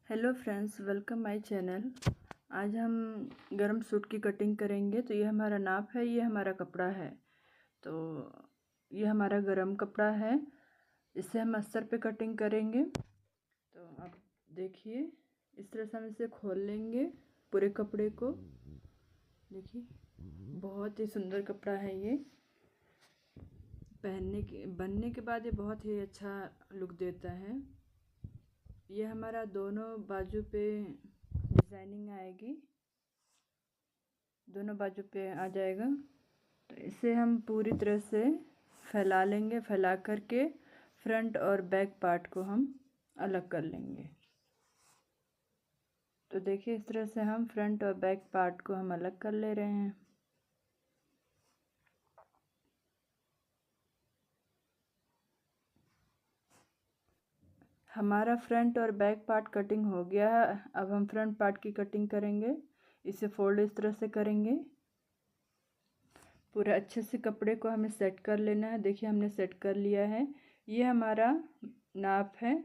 Hello friends, welcome my channel. आज हम गरम सूट की कटिंग करेंगे। तो ये हमारा नाप है, ये हमारा कपड़ा है। तो ये हमारा गरम कपड़ा है, इससे हम अस्तर पे कटिंग करेंगे। तो आप देखिए, इस तरह से हम इसे खोल लेंगे पूरे कपड़े को। देखिए, बहुत ही सुंदर कपड़ा है ये। बनने के बाद ये बहुत ही अच्छा लुक देता है। ये हमारा दोनों बाजू पे डिज़ाइनिंग आएगी, दोनों बाजू पे आ जाएगा। तो इसे हम पूरी तरह से फैला लेंगे। फैला करके फ्रंट और बैक पार्ट को हम अलग कर लेंगे। तो देखिए, इस तरह से हम फ्रंट और बैक पार्ट को हम अलग कर ले रहे हैं। हमारा फ्रंट और बैक पार्ट कटिंग हो गया है। अब हम फ्रंट पार्ट की कटिंग करेंगे। इसे फोल्ड इस तरह से करेंगे। पूरा अच्छे से कपड़े को हमें सेट कर लेना है। देखिए, हमने सेट कर लिया है। ये हमारा नाप है,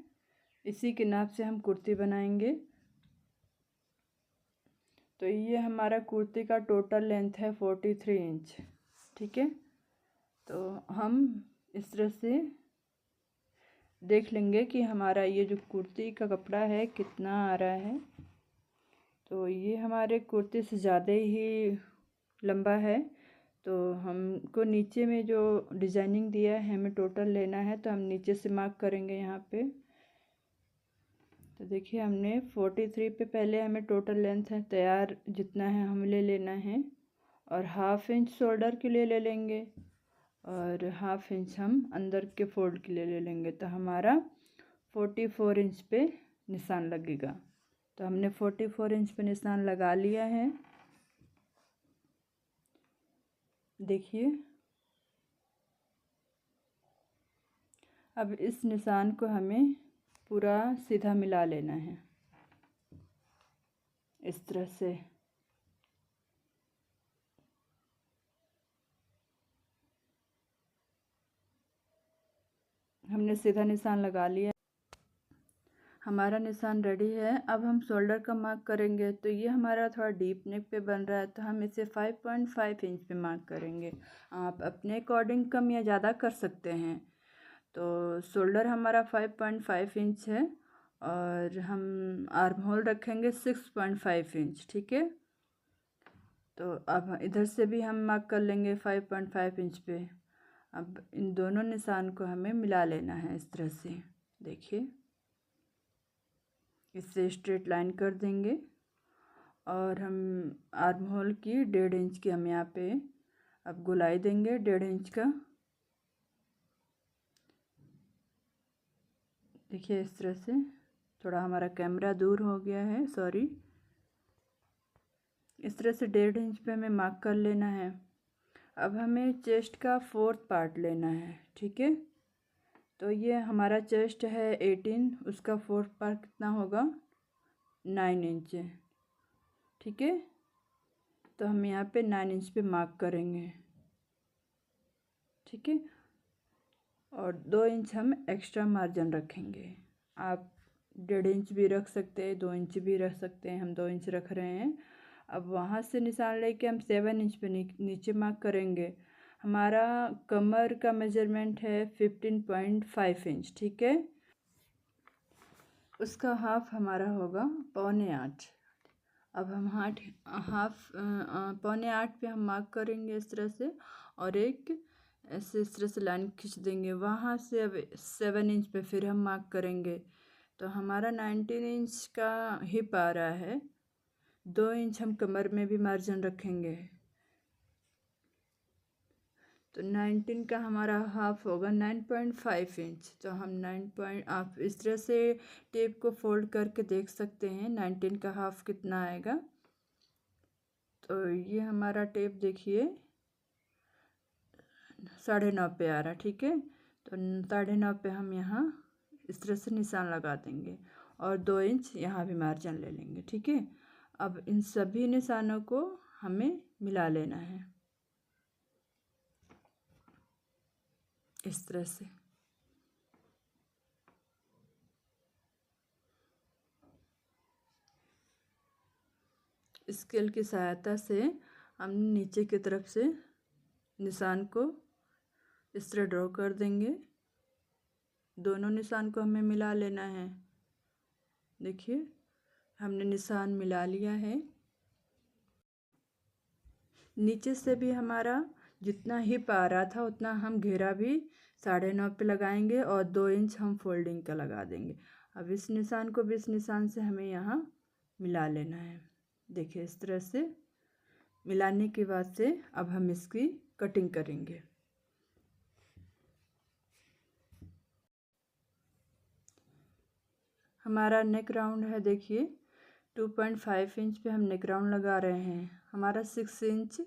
इसी के नाप से हम कुर्ती बनाएंगे। तो ये हमारा कुर्ती का टोटल लेंथ है 43 इंच। ठीक है, तो हम इस तरह से देख लेंगे कि हमारा ये जो कुर्ती का कपड़ा है कितना आ रहा है। तो ये हमारे कुर्ती से ज़्यादा ही लंबा है। तो हमको नीचे में जो डिज़ाइनिंग दिया है हमें टोटल लेना है, तो हम नीचे से मार्क करेंगे यहाँ पे। तो देखिए, हमने 43 पे पहले हमें टोटल लेंथ है तैयार जितना है हम ले लेना है, और हाफ इंच शोल्डर के लिए ले लेंगे, और हाफ इंच हम अंदर के फोल्ड के लिए ले लेंगे। तो हमारा 44 इंच पे निशान लगेगा। तो हमने 44 इंच पे निशान लगा लिया है। देखिए, अब इस निशान को हमें पूरा सीधा मिला लेना है इस तरह से। हमने सीधा निशान लगा लिया, हमारा निशान रेडी है। अब हम शोल्डर का मार्क करेंगे। तो ये हमारा थोड़ा डीप नेक पे बन रहा है, तो हम इसे 5.5 इंच पे मार्क करेंगे। आप अपने अकॉर्डिंग कम या ज़्यादा कर सकते हैं। तो शोल्डर हमारा 5.5 इंच है, और हम आर्म होल रखेंगे 6.5 इंच। ठीक है, तो अब इधर से भी हम मार्क कर लेंगे 5.5 इंच पे। अब इन दोनों निशान को हमें मिला लेना है इस तरह से। देखिए, इससे स्ट्रेट लाइन कर देंगे, और हम आर्म होल की 1.5 इंच की हम यहाँ पे अब गोलाई देंगे 1.5 इंच का। देखिए, इस तरह से। थोड़ा हमारा कैमरा दूर हो गया है, सॉरी। इस तरह से 1.5 इंच पे हमें मार्क कर लेना है। अब हमें चेस्ट का 4th पार्ट लेना है। ठीक है, तो ये हमारा चेस्ट है 18, उसका 4th पार्ट कितना होगा 9 इंच। ठीक है, तो हम यहाँ पे 9 इंच पे मार्क करेंगे। ठीक है, और 2 इंच हम एक्स्ट्रा मार्जिन रखेंगे। आप 1.5 इंच भी रख सकते हैं, 2 इंच भी रख सकते हैं। हम 2 इंच रख रहे हैं। अब वहाँ से निशान लेके हम 7 इंच पे नीचे मार्क करेंगे। हमारा कमर का मेजरमेंट है 15.5 इंच। ठीक है, उसका हाफ हमारा होगा 7.25। अब हम हाफ 7.25 पे हम मार्क करेंगे इस तरह से, और एक ऐसे इस तरह से लाइन खींच देंगे। वहाँ से अब 7 इंच पे फिर हम मार्क करेंगे। तो हमारा 19 इंच का हिप आ रहा है। 2 इंच हम कमर में भी मार्जिन रखेंगे। तो 19 का हमारा हाफ होगा 9.5 इंच। तो हम 9 आप इस तरह से टेप को फोल्ड करके देख सकते हैं 19 का हाफ कितना आएगा। तो ये हमारा टेप देखिए 9.5 पे आ रहा। ठीक है, तो 9.5 पे हम यहाँ इस तरह से निशान लगा देंगे, और 2 इंच यहाँ भी मार्जिन ले लेंगे। ठीक है, अब इन सभी निशानों को हमें मिला लेना है इस तरह से। स्केल की सहायता से हम नीचे की तरफ से निशान को इस तरह ड्रॉ कर देंगे। दोनों निशान को हमें मिला लेना है। देखिए हमने निशान मिला लिया है। नीचे से भी हमारा जितना हिप आ रहा था उतना हम घेरा भी 9.5 पे लगाएंगे और 2 इंच हम फोल्डिंग का लगा देंगे। अब इस निशान को भी इस निशान से हमें यहाँ मिला लेना है। देखिए इस तरह से मिलाने के बाद से अब हम इसकी कटिंग करेंगे। हमारा नेक राउंड है, देखिए 2.5 इंच पे हम नेक राउंड लगा रहे हैं। हमारा 6 इंच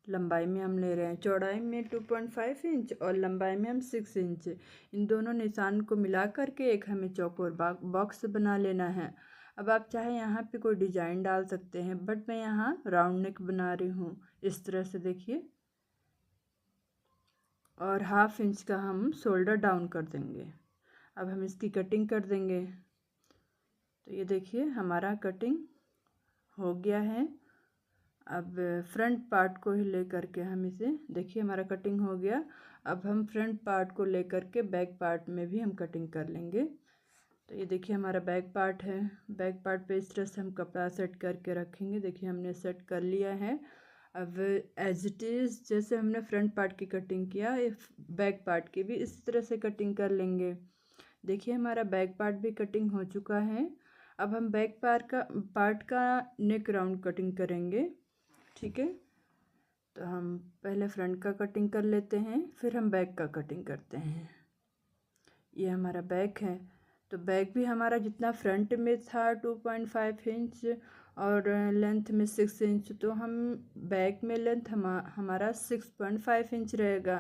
लंबाई में हम ले रहे हैं, चौड़ाई में 2.5 इंच और लंबाई में हम 6 इंच। इन दोनों निशान को मिला करके एक हमें चौकोर बॉक्स बना लेना है। अब आप चाहे यहाँ पे कोई डिजाइन डाल सकते हैं, बट मैं यहाँ राउंड नेक बना रही हूँ इस तरह से, देखिए। और 1/2 इंच का हम शोल्डर डाउन कर देंगे। अब हम इसकी कटिंग कर देंगे। तो ये देखिए हमारा कटिंग हो गया है। अब फ्रंट पार्ट को ही ले करके हम इसे, देखिए हमारा कटिंग हो गया। अब हम फ्रंट पार्ट को ले करके बैक पार्ट में भी हम कटिंग कर लेंगे। तो ये देखिए हमारा बैक पार्ट है। बैक पार्ट पे इस तरह से हम कपड़ा सेट करके रखेंगे। देखिए हमने सेट कर लिया है। अब एज इट इज़ जैसे हमने फ्रंट पार्ट की कटिंग किया, बैक पार्ट की भी इस तरह से कटिंग कर लेंगे। देखिए हमारा बैक पार्ट भी कटिंग हो चुका है। अब हम बैक पार्ट का नेक राउंड कटिंग करेंगे, ठीक है। तो हम पहले फ्रंट का कटिंग कर लेते हैं, फिर हम बैक का कटिंग करते हैं। ये हमारा बैक है। तो बैक भी हमारा जितना फ्रंट में था 2.5 इंच और लेंथ में 6 इंच, तो हम बैक में लेंथ हमारा 6.5 इंच रहेगा।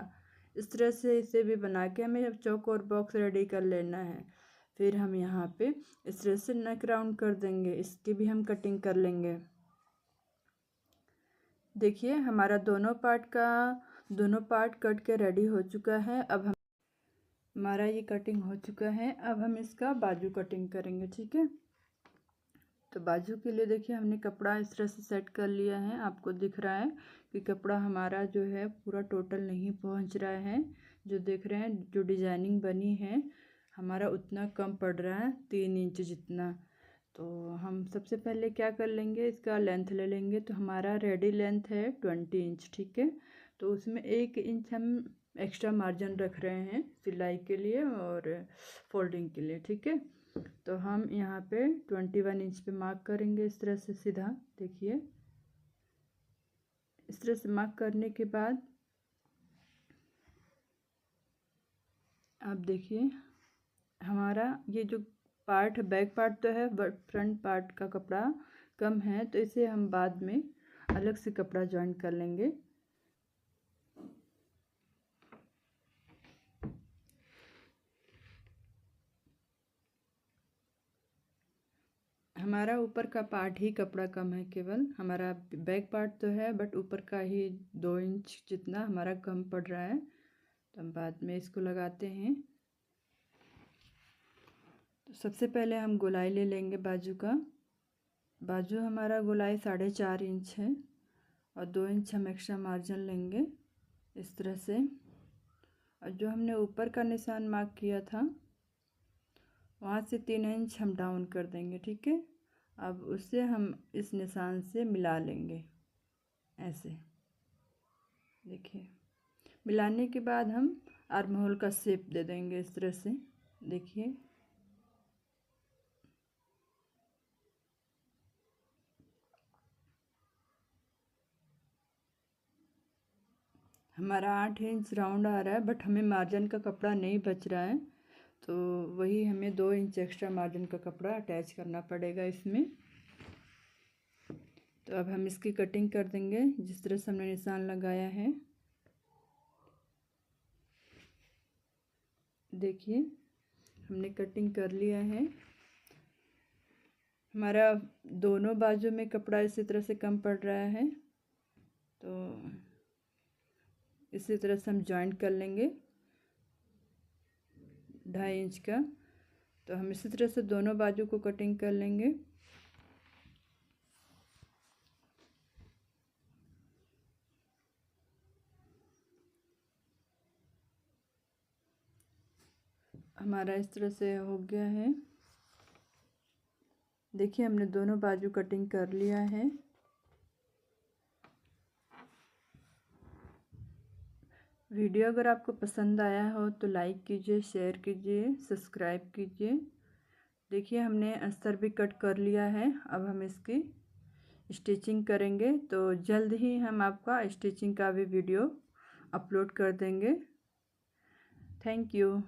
इस तरह से इसे भी बना के हमें चौक और बॉक्स रेडी कर लेना है। फिर हम यहाँ पे इस तरह से नेक राउंड कर देंगे, इसकी भी हम कटिंग कर लेंगे। देखिए हमारा दोनों पार्ट कट के रेडी हो चुका है। अब हमारा ये कटिंग हो चुका है। अब हम इसका बाजू कटिंग करेंगे, ठीक है। तो बाजू के लिए देखिए हमने कपड़ा इस तरह से सेट कर लिया है। आपको दिख रहा है कि कपड़ा हमारा जो है पूरा टोटल नहीं पहुंच रहा है। जो देख रहे हैं, जो डिजाइनिंग बनी है हमारा उतना कम पड़ रहा है, 3 इंच जितना। तो हम सबसे पहले क्या कर लेंगे, इसका लेंथ ले लेंगे। तो हमारा रेडी लेंथ है 20 इंच, ठीक है। तो उसमें 1 इंच हम एक्स्ट्रा मार्जिन रख रहे हैं सिलाई के लिए और फोल्डिंग के लिए, ठीक है। तो हम यहाँ पे 21 इंच पे मार्क करेंगे इस तरह से सीधा। देखिए इस तरह से मार्क करने के बाद आप देखिए हमारा ये जो पार्ट, बैक पार्ट तो है बट फ्रंट पार्ट का कपड़ा कम है, तो इसे हम बाद में अलग से कपड़ा जॉइन कर लेंगे। हमारा ऊपर का पार्ट ही कपड़ा कम है, केवल हमारा बैक पार्ट तो है बट ऊपर का ही 2 इंच जितना हमारा कम पड़ रहा है। तो हम बाद में इसको लगाते हैं। तो सबसे पहले हम गोलाई ले लेंगे बाजू का। बाजू हमारा गोलाई 4.5 इंच है और 2 इंच हम एक्स्ट्रा मार्जिन लेंगे इस तरह से। और जो हमने ऊपर का निशान मार्क किया था वहाँ से 3 इंच हम डाउन कर देंगे, ठीक है। अब उससे हम इस निशान से मिला लेंगे ऐसे। देखिए मिलाने के बाद हम आर्म होल का शेप दे देंगे इस तरह से। देखिए हमारा 8 इंच राउंड आ रहा है बट हमें मार्जिन का कपड़ा नहीं बच रहा है, तो वही हमें 2 इंच एक्स्ट्रा मार्जिन का कपड़ा अटैच करना पड़ेगा इसमें। तो अब हम इसकी कटिंग कर देंगे जिस तरह से हमने निशान लगाया है। देखिए हमने कटिंग कर लिया है। हमारा दोनों बाजू में कपड़ा इसी तरह से कम पड़ रहा है, तो इसी तरह से हम जॉइंट कर लेंगे 2.5 इंच का। तो हम इसी तरह से दोनों बाजू को कटिंग कर लेंगे। हमारा इस तरह से हो गया है। देखिए हमने दोनों बाजू कटिंग कर लिया है। वीडियो अगर आपको पसंद आया हो तो लाइक कीजिए, शेयर कीजिए, सब्सक्राइब कीजिए। देखिए हमने अस्तर भी कट कर लिया है। अब हम इसकी स्टिचिंग करेंगे, तो जल्द ही हम आपका स्टिचिंग का भी वीडियो अपलोड कर देंगे। Thank you.